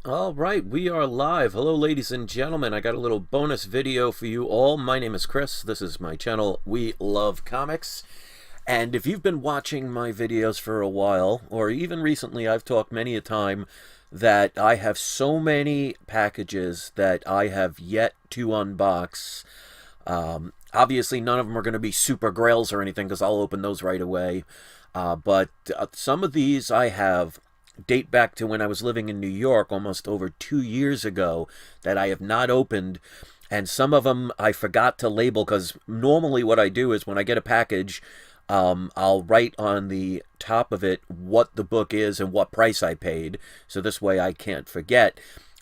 All right, we are live. Hello, ladies and gentlemen. I got a little bonus video for you all. My name is Chris. This is my channel, We Love Comics. And if you've been watching my videos for a while, or even recently, I've talked many a time that I have so many packages that I have yet to unbox. Obviously, none of them are going to be super grails or anything because I'll open those right away. But some of these I have date back to when I was living in New York almost over 2 years ago that I have not opened. And some of them I forgot to label because normally what I do is when I get a package, I'll write on the top of it what the book is and what price I paid. So this way I can't forget.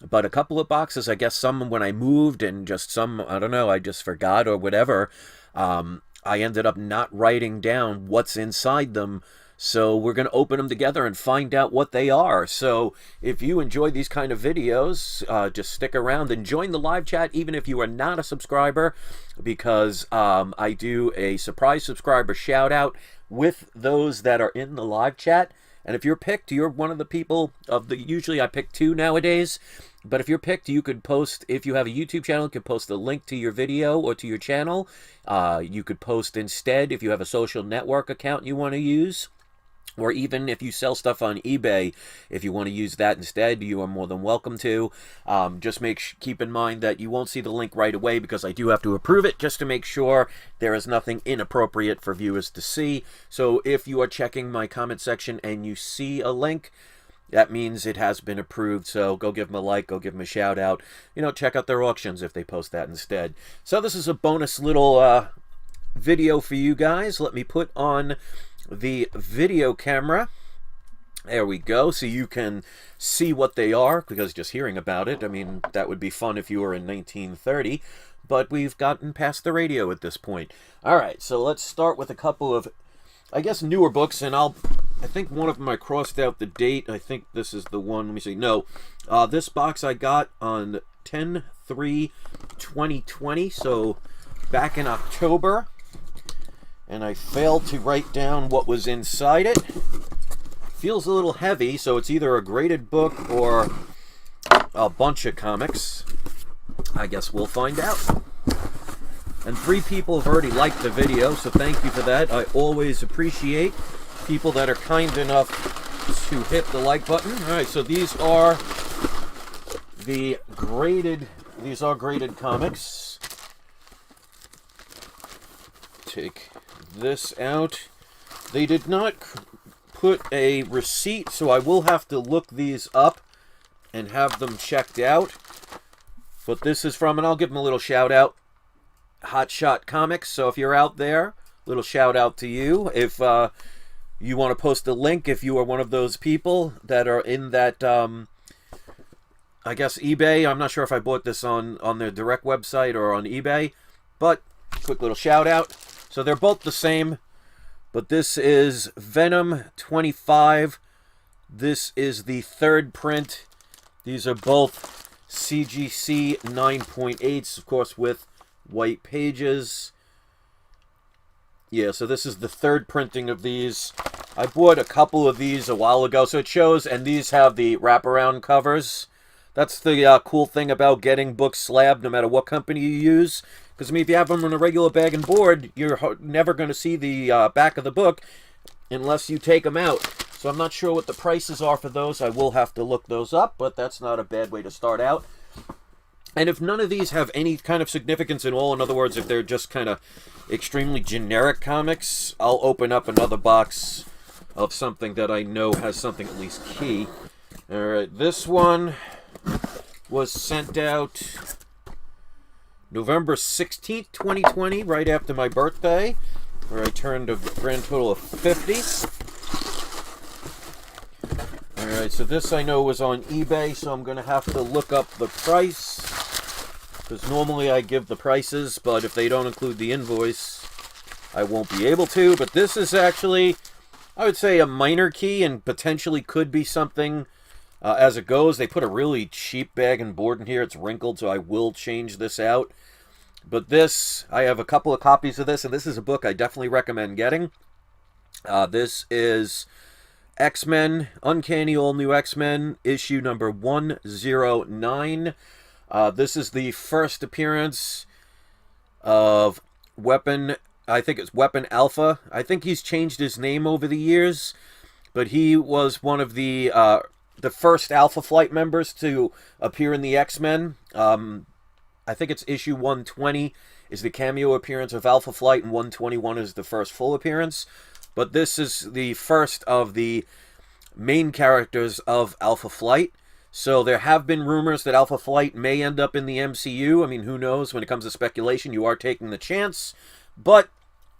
But a couple of boxes, I guess some when I moved and just some, I don't know, I just forgot or whatever. I ended up not writing down what's inside them. So we're going to open them together and find out what they are. So if you enjoy these kind of videos, just stick around and join the live chat, even if you are not a subscriber, because I do a surprise subscriber shout out with those that are in the live chat. And if you're picked, you're one of the people of the, usually I pick 2 nowadays, but if you're picked, you could post, if you have a YouTube channel, you could post a link to your video or to your channel. You could post instead if you have a social network account you want to use. Or even if you sell stuff on eBay, if you want to use that instead, you are more than welcome to. Just keep in mind that you won't see the link right away because I do have to approve it just to make sure there is nothing inappropriate for viewers to see. So if you are checking my comment section and you see a link, that means it has been approved. So go give them a like, go give them a shout out. You know, check out their auctions if they post that instead. So this is a bonus little video for you guys. Let me put on the video camera. There we go, so you can see what they are, because just hearing about it, I mean, that would be fun if you were in 1930, but we've gotten past the radio at this point. All right, so let's start with a couple of, I guess, newer books, and I think one of them I crossed out the date. I think this is the one. Let me see. No, this box I got on 10/3/2020, so back in October. And I failed to write down what was inside it. Feels a little heavy, so it's either a graded book or a bunch of comics. I guess we'll find out. And 3 people have already liked the video, so thank you for that. I always appreciate people that are kind enough to hit the like button. Alright, so these are graded comics. Take this out. They did not put a receipt, so I will have to look these up and have them checked out. But this is from, and I'll give them a little shout out, Hot Shot Comics. So if you're out there, little shout out to you. If you want to post a link, if you are one of those people that are in that, I guess eBay. I'm not sure if I bought this on their direct website or on eBay, but quick little shout out. So they're both the same, but this is Venom 25. This is the 3rd print. These are both CGC 9.8s, of course, with white pages. Yeah, so this is the 3rd printing of these. I bought a couple of these a while ago, so it shows, and these have the wraparound covers. That's the cool thing about getting books slabbed, no matter what company you use. Because, I mean, if you have them on a regular bag and board, you're never going to see the back of the book unless you take them out. So I'm not sure what the prices are for those. I will have to look those up, but that's not a bad way to start out. And if none of these have any kind of significance at all, in other words, if they're just kind of extremely generic comics, I'll open up another box of something that I know has something at least key. All right, this one was sent out November 16th, 2020, right after my birthday, where I turned a grand total of 50. Alright, so this I know was on eBay, so I'm going to have to look up the price, because normally I give the prices, but if they don't include the invoice, I won't be able to. But this is actually, I would say, a minor key, and potentially could be something as it goes. They put a really cheap bag and board in here. It's wrinkled, so I will change this out. But this, I have a couple of copies of this, and this is a book I definitely recommend getting. This is X-Men, Uncanny All New X-Men, issue number 109. This is the first appearance of Weapon, I think it's Weapon Alpha. I think he's changed his name over the years, but he was one of the first Alpha Flight members to appear in the X-Men. I think it's issue 120 is the cameo appearance of Alpha Flight, and 121 is the first full appearance. But this is the first of the main characters of Alpha Flight. So there have been rumors that Alpha Flight may end up in the MCU. I mean, who knows? When it comes to speculation, you are taking the chance. But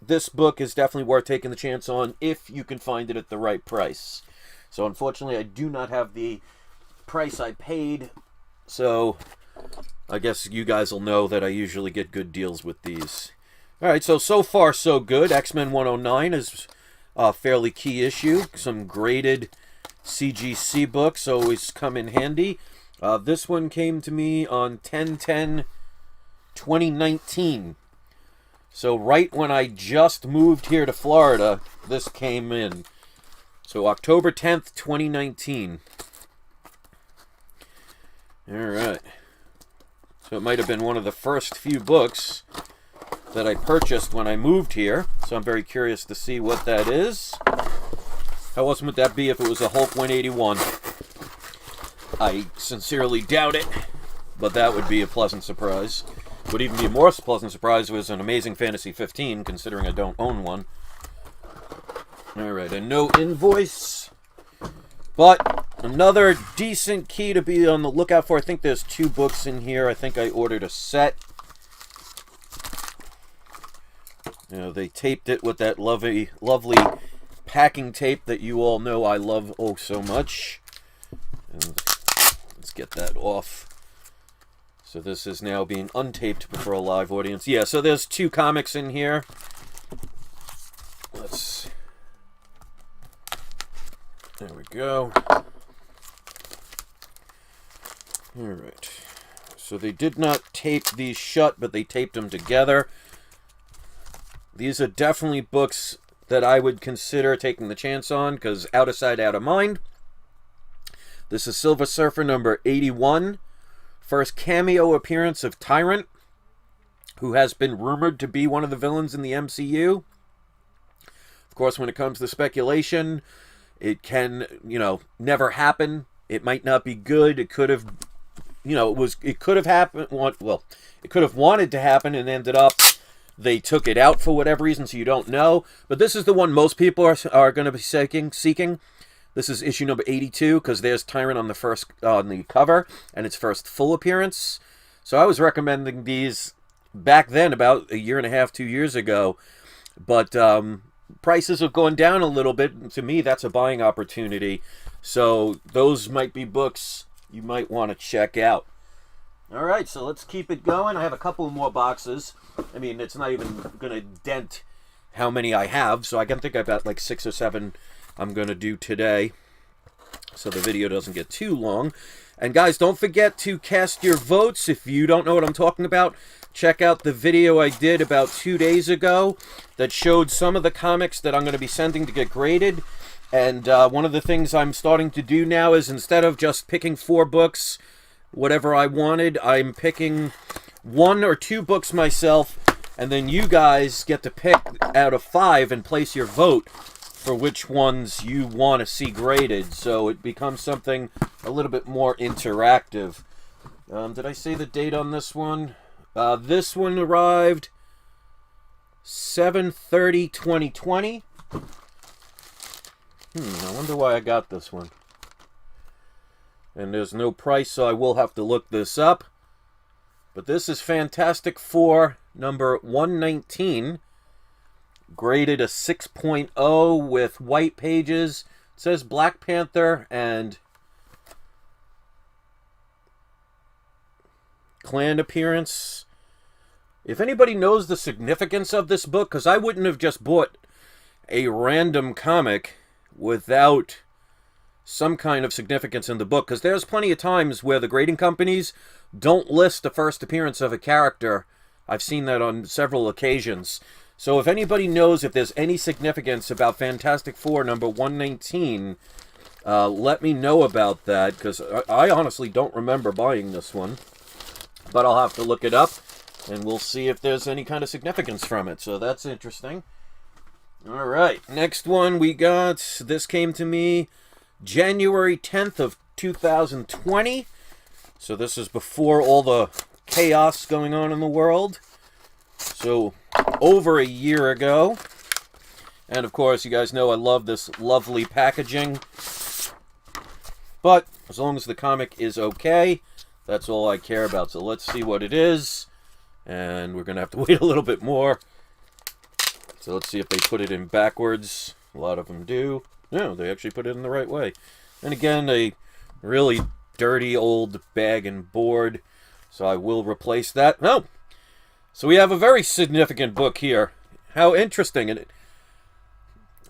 this book is definitely worth taking the chance on if you can find it at the right price. So unfortunately, I do not have the price I paid. So I guess you guys will know that I usually get good deals with these. Alright, so far so good. X-Men 109 is a fairly key issue. Some graded CGC books always come in handy. This one came to me on 10/10/2019. So right when I just moved here to Florida, this came in. So October 10th, 2019. Alright. So it might have been one of the first few books that I purchased when I moved here. So I'm very curious to see what that is. How awesome would that be if it was a Hulk 181? I sincerely doubt it, but that would be a pleasant surprise. Would even be a more pleasant surprise was an Amazing Fantasy 15, considering I don't own one. Alright, a no invoice. But another decent key to be on the lookout for. I think there's 2 books in here. I think I ordered a set. You know, they taped it with that lovely packing tape that you all know I love oh so much. And let's get that off. So this is now being untaped before a live audience. Yeah, so there's 2 comics in here. There we go. Alright. So they did not tape these shut, but they taped them together. These are definitely books that I would consider taking the chance on, because out of sight, out of mind. This is Silver Surfer number 81. First cameo appearance of Tyrant, who has been rumored to be one of the villains in the MCU. Of course, when it comes to speculation, it can, never happen. It might not be good. It could have, it could have happened. Well, it could have wanted to happen and ended up they took it out for whatever reason, so you don't know. But this is the one most people are going to be seeking. This is issue number 82, because there's Tyrant on the cover, and its first full appearance. So I was recommending these back then, about a year and a half, 2 years ago. But prices have gone down a little bit. To me, that's a buying opportunity. So those might be books you might want to check out. All right, so let's keep it going. I have a couple more boxes. I mean, it's not even going to dent how many I have, so I can think I've got like 6 or 7 I'm going to do today, so the video doesn't get too long. And guys, don't forget to cast your votes. If you don't know what I'm talking about, check out the video I did about 2 days ago that showed some of the comics that I'm going to be sending to get graded. And one of the things I'm starting to do now is, instead of just picking 4 books, whatever I wanted, I'm picking 1 or 2 books myself, and then you guys get to pick out of 5 and place your vote for which ones you want to see graded. So it becomes something a little bit more interactive. Did I say the date on this one? This one arrived 7/30/2020. I wonder why I got this one. And there's no price, so I will have to look this up. But this is Fantastic Four number 119. Graded a 6.0 with white pages. It says Black Panther and Clan appearance. If anybody knows the significance of this book, because I wouldn't have just bought a random comic without some kind of significance in the book, because there's plenty of times where the grading companies don't list the first appearance of a character. I've seen that on several occasions. So if anybody knows if there's any significance about Fantastic Four number 119, let me know about that, because I honestly don't remember buying this one. But I'll have to look it up, and we'll see if there's any kind of significance from it. So that's interesting. All right, next one we got, this came to me January 10th of 2020. So this is before all the chaos going on in the world. So over a year ago. And of course, you guys know I love this lovely packaging. But as long as the comic is okay, that's all I care about. So let's see what it is. And we're going to have to wait a little bit more. So let's see if they put it in backwards. A lot of them do. No, they actually put it in the right way. And again, a really dirty old bag and board. So I will replace that. No! So we have a very significant book here. How interesting. And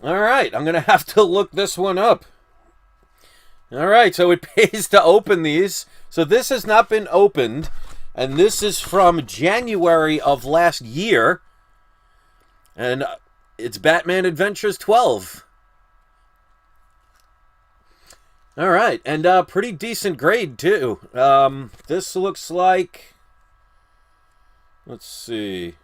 alright, I'm going to have to look this one up. Alright, so it pays to open these. So this has not been opened. And this is from January of last year. And it's Batman Adventures 12. Alright, and pretty decent grade, too. This looks like... Let's see.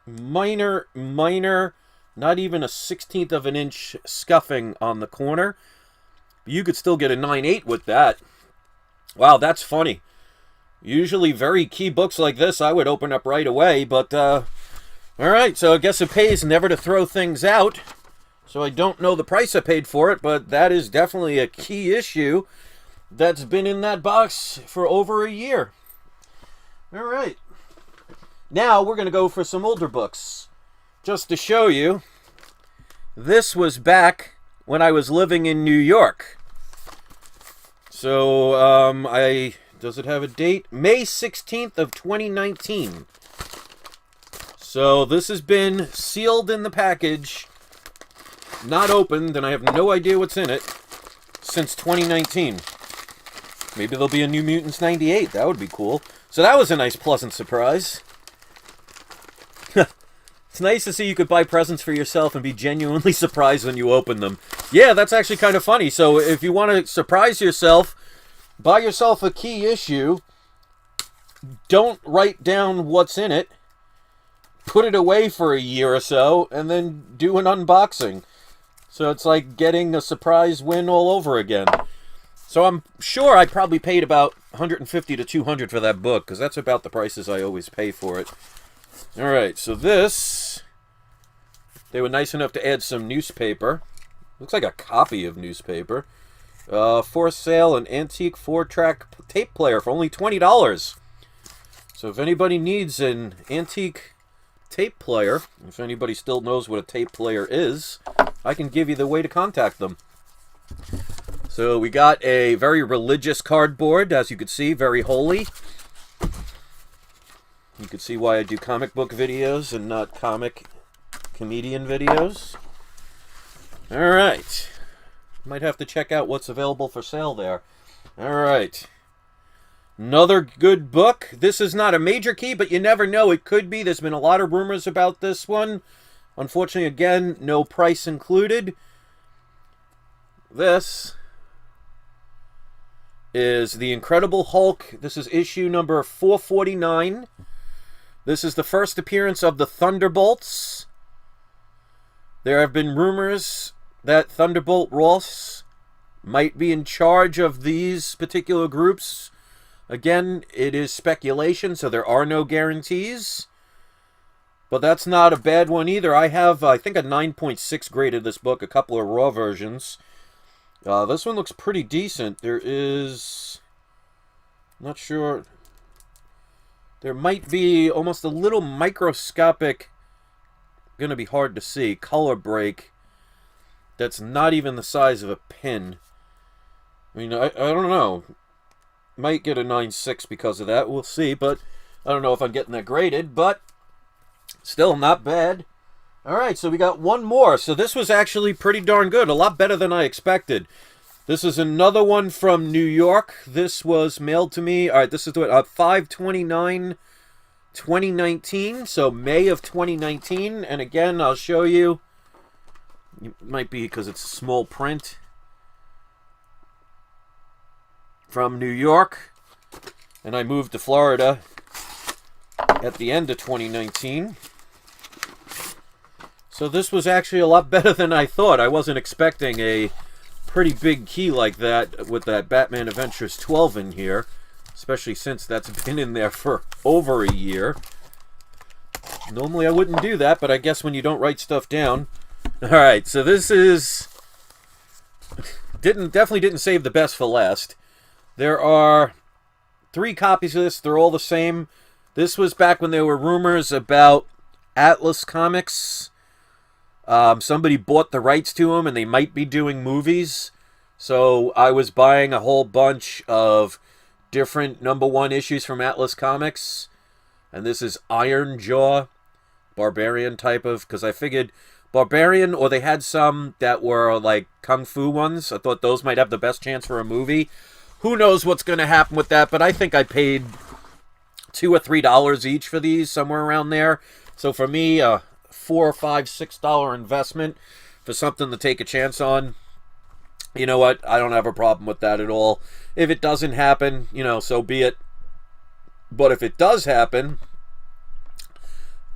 Minor, not even a 1/16 of an inch scuffing on the corner. You could still get a 9/8 with that. Wow, that's funny. Usually very key books like this I would open up right away, but alright, so I guess it pays never to throw things out. So I don't know the price I paid for it, but that is definitely a key issue that's been in that box for over a year. Alright. Now we're going to go for some older books. Just to show you, this was back when I was living in New York. So, does it have a date? May 16th of 2019. So this has been sealed in the package, not opened, and I have no idea what's in it, since 2019. Maybe there'll be a New Mutants 98. That would be cool. So that was a nice, pleasant surprise. It's nice to see you could buy presents for yourself and be genuinely surprised when you open them. Yeah, that's actually kind of funny. So if you want to surprise yourself, buy yourself a key issue. Don't write down what's in it. Put it away for a year or so, and then do an unboxing. So it's like getting a surprise win all over again. So I'm sure I probably paid about $150 to $200 for that book, because that's about the prices I always pay for it. Alright, so this, they were nice enough to add some newspaper. Looks like a copy of newspaper. For sale, an antique 4-track tape player for only $20. So if anybody needs an antique tape player, if anybody still knows what a tape player is, I can give you the way to contact them. So we got a very religious cardboard, as you can see, very holy. You can see why I do comic book videos and not comedian videos. Alright. Might have to check out what's available for sale there. Alright. Another good book. This is not a major key, but you never know. It could be. There's been a lot of rumors about this one. Unfortunately, again, no price included. This is The Incredible Hulk. This is issue number 449. This is the first appearance of the Thunderbolts. There have been rumors that Thunderbolt Ross might be in charge of these particular groups. Again, it is speculation, so there are no guarantees. But that's not a bad one either. I have, I think, a 9.6 graded this book, a couple of raw versions. This one looks pretty decent. There is... not sure... there might be almost a little microscopic, gonna be hard to see, color break that's not even the size of a pin. I mean, I don't know. Might get a 9.6 because of that. We'll see, but I don't know if I'm getting that graded, but still not bad. Alright, so we got one more. So this was actually pretty darn good. A lot better than I expected. This is another one from New York. This was mailed to me. All right, this is the 5/29/2019. So May of 2019. And again, I'll show you. It might be because it's small print. From New York. And I moved to Florida at the end of 2019. So this was actually a lot better than I thought. I wasn't expecting a pretty big key like that with that Batman Adventures 12 in here, especially since that's been in there for over a year. Normally I wouldn't do that, but I guess when you don't write stuff down. Alright, so this is definitely didn't save the best for last. There are 3 copies of this. They're all the same. This was back when there were rumors about Atlas Comics. Somebody bought the rights to them, and they might be doing movies. So I was buying a whole bunch of different #1 issues from Atlas Comics. And this is Iron Jaw Barbarian type of... Because I figured Barbarian, or they had some that were like Kung Fu ones. I thought those might have the best chance for a movie. Who knows what's going to happen with that, but I think I paid $2 or $3 each for these, somewhere around there. So for me, $4 or $5, $6 investment for something to take a chance on. You know what? I don't have a problem with that at all. If it doesn't happen, you know, so be it. But if it does happen,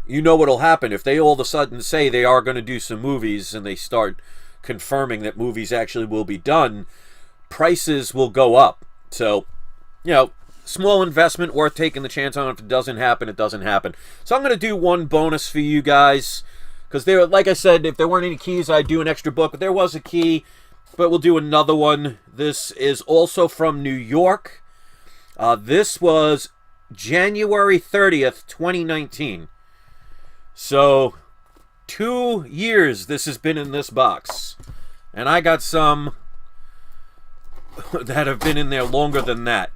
you know what'll happen. If they all of a sudden say they are going to do some movies and they start confirming that movies actually will be done, prices will go up. So, you know, small investment worth taking the chance on. If it doesn't happen, it doesn't happen. So I'm going to do one bonus for you guys. Because there, like I said, if there weren't any keys, I'd do an extra book. But there was a key. But we'll do another one. This is also from New York. This was January 30th, 2019. So, 2 years this has been in this box. And I got some that have been in there longer than that.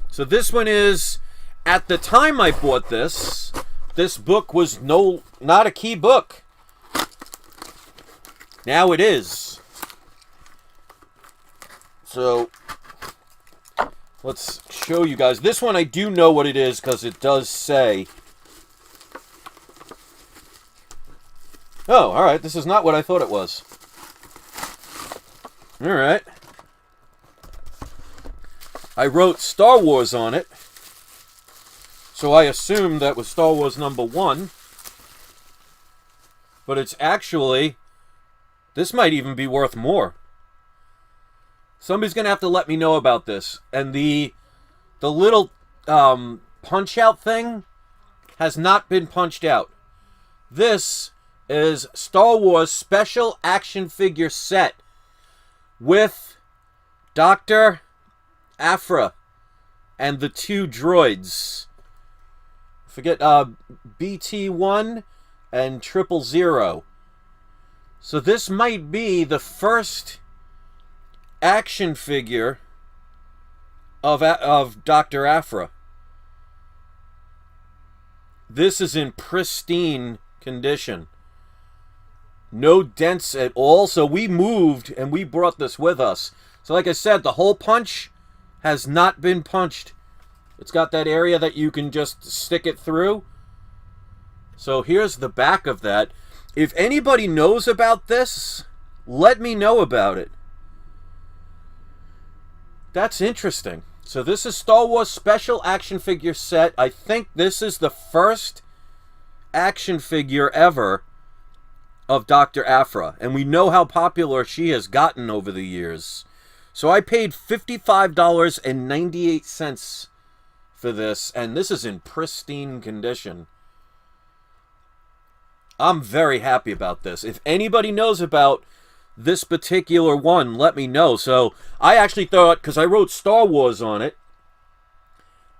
So this one is, at the time I bought this book was not a key book. Now it is. So, let's show you guys. This one I do know what it is because it does say. Oh, alright, this is not what I thought it was. Alright. I wrote Star Wars on it, so I assumed that was Star Wars #1. But it's actually, this might even be worth more. Somebody's going to have to let me know about this. And the little punch-out thing has not been punched out. This is Star Wars Special Action Figure Set with Dr. Aphra and the 2 droids. Forget BT-1 and 000. So this might be the first action figure of Dr. Aphra. This is in pristine condition. No dents at all. So we moved and we brought this with us. So like I said, the hole punch has not been punched. It's got that area that you can just stick it through. So here's the back of that. If anybody knows about this, let me know about it. That's interesting. So this is Star Wars Special Action Figure Set. I think this is the first action figure ever of Dr. Aphra. And we know how popular she has gotten over the years. So I paid $55.98 for this, and this is in pristine condition. I'm very happy about this. If anybody knows about this particular one, let me know. So I actually thought, because I wrote Star Wars on it,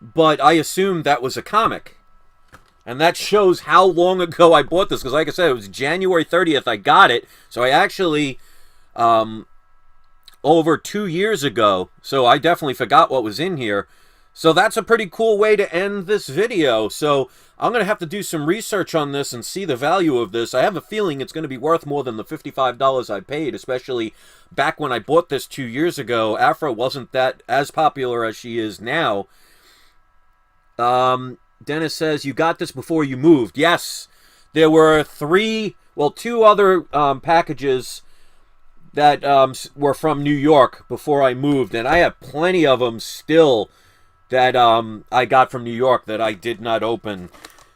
but I assumed that was a comic. And that shows how long ago I bought this, because like I said, it was January 30th I got it. So I actually... over 2 years ago, so I definitely forgot what was in here. So that's a pretty cool way to end this video. So I'm going to have to do some research on this and see the value of this. I have a feeling it's going to be worth more than the $55 I paid, especially back when I bought this 2 years ago. Afra wasn't that as popular as she is now. Dennis says, you got this before you moved. Yes, there were two other packages that were from New York before I moved, and I have plenty of them still that I got from New York that I did not open.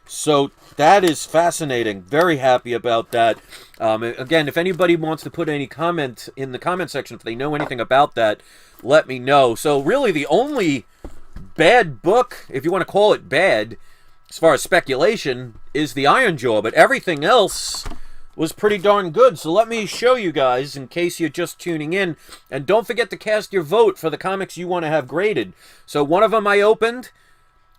So that is fascinating. Very happy about that. Again, if anybody wants to put any comment in the comment section, if they know anything about that, let me know. So really the only bad book, if you want to call it bad, as far as speculation, is the Iron Jaw, but everything else was pretty darn good. So let me show you guys in case you're just tuning in. And don't forget to cast your vote for the comics you want to have graded. So one of them I opened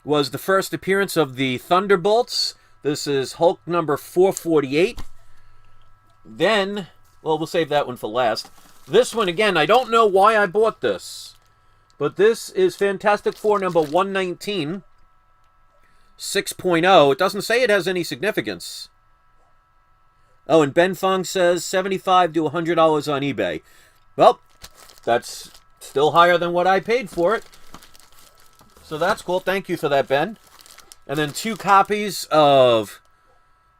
was the first appearance of the Thunderbolts. This is Hulk number 448. Then, well, we'll save that one for last. This one, again, I don't know why I bought this, but this is Fantastic Four number 119, 6.0. It doesn't say it has any significance. Oh, and Ben Fong says $75 to $100 on eBay. Well, that's still higher than what I paid for it. So that's cool. Thank you for that, Ben. And then 2 copies of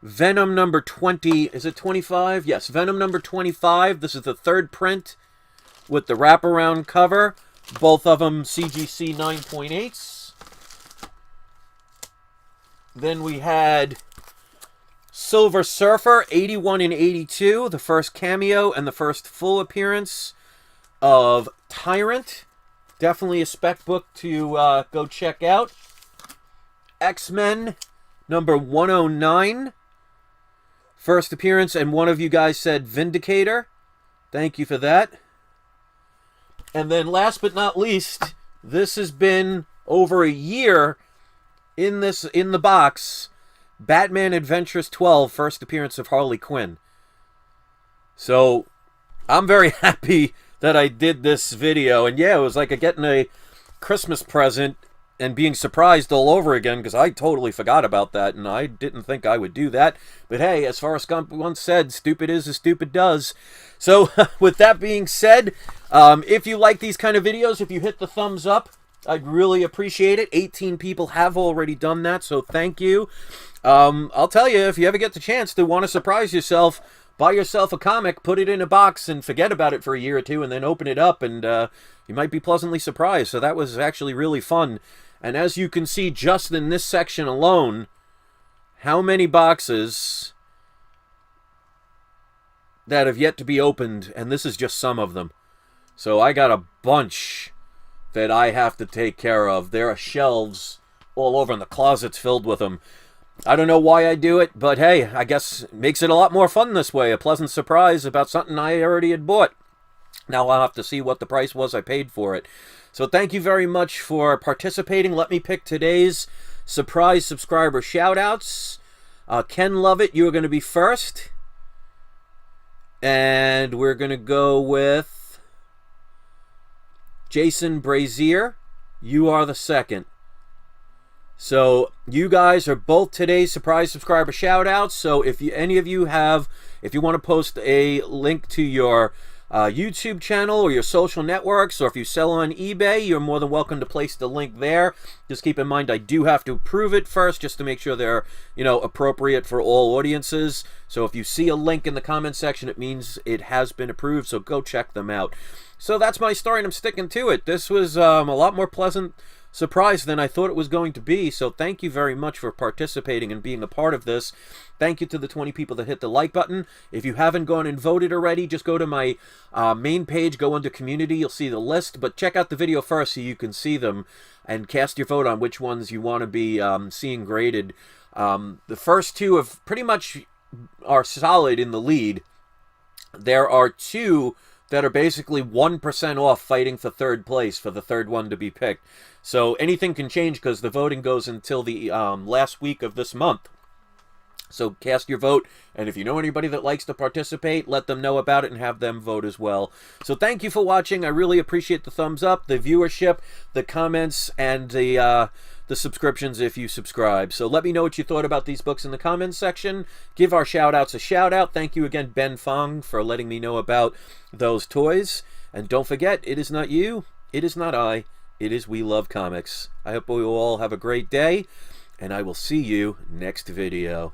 Venom number 20. Is it 25? Yes, Venom number 25. This is the 3rd print with the wraparound cover. Both of them CGC 9.8s. Then we had Silver Surfer, 81 and 82, the first cameo and the first full appearance of Tyrant. Definitely a spec book to go check out. X-Men, number 109, first appearance, and one of you guys said Vindicator. Thank you for that. And then last but not least, this has been over a year in the box. Batman Adventures 12, first appearance of Harley Quinn. So, I'm very happy that I did this video. And yeah, it was like getting a Christmas present and being surprised all over again, because I totally forgot about that, and I didn't think I would do that. But hey, as Forrest Gump once said, stupid is as stupid does. So, with that being said, if you like these kind of videos, if you hit the thumbs up, I'd really appreciate it. 18 people have already done that, so thank you. I'll tell you, if you ever get the chance to want to surprise yourself, buy yourself a comic, put it in a box, and forget about it for a year or two, and then open it up, and you might be pleasantly surprised. So that was actually really fun. And as you can see, just in this section alone, how many boxes that have yet to be opened, and this is just some of them. So I got a bunch that I have to take care of. There are shelves all over, and the closet's filled with them. I don't know why I do it, but hey, I guess it makes it a lot more fun this way. A pleasant surprise about something I already had bought. Now I'll have to see what the price was I paid for it. So thank you very much for participating. Let me pick today's surprise subscriber shoutouts. Ken Lovett, you're going to be first. And we're going to go with Jason Brazier. You are the second. So you guys are both today's surprise subscriber shoutouts. So if any of you if you want to post a link to your YouTube channel or your social networks, or if you sell on eBay, you're more than welcome to place the link there. Just keep in mind, I do have to approve it first, just to make sure they're, appropriate for all audiences. So if you see a link in the comment section, it means it has been approved. So go check them out. So that's my story, and I'm sticking to it. This was a lot more pleasant surprise than I thought it was going to be. So thank you very much for participating and being a part of this. Thank you to the 20 people that hit the like button. If you haven't gone and voted already, just go to my main page, go under community, you'll see the list, but check out the video first so you can see them and cast your vote on which ones you want to be seeing graded. The first two have pretty much are solid in the lead. There are 2 that are basically 1% off fighting for 3rd place for the 3rd one to be picked. So anything can change because the voting goes until the last week of this month. So cast your vote, and if you know anybody that likes to participate, let them know about it and have them vote as well. So thank you for watching. I really appreciate the thumbs up, the viewership, the comments, and the subscriptions if you subscribe. So let me know what you thought about these books in the comments section. Give our shout-outs a shout-out. Thank you again, Ben Fong, for letting me know about those toys. And don't forget, it is not you, it is not I, it is We Love Comics. I hope we will all have a great day, and I will see you next video.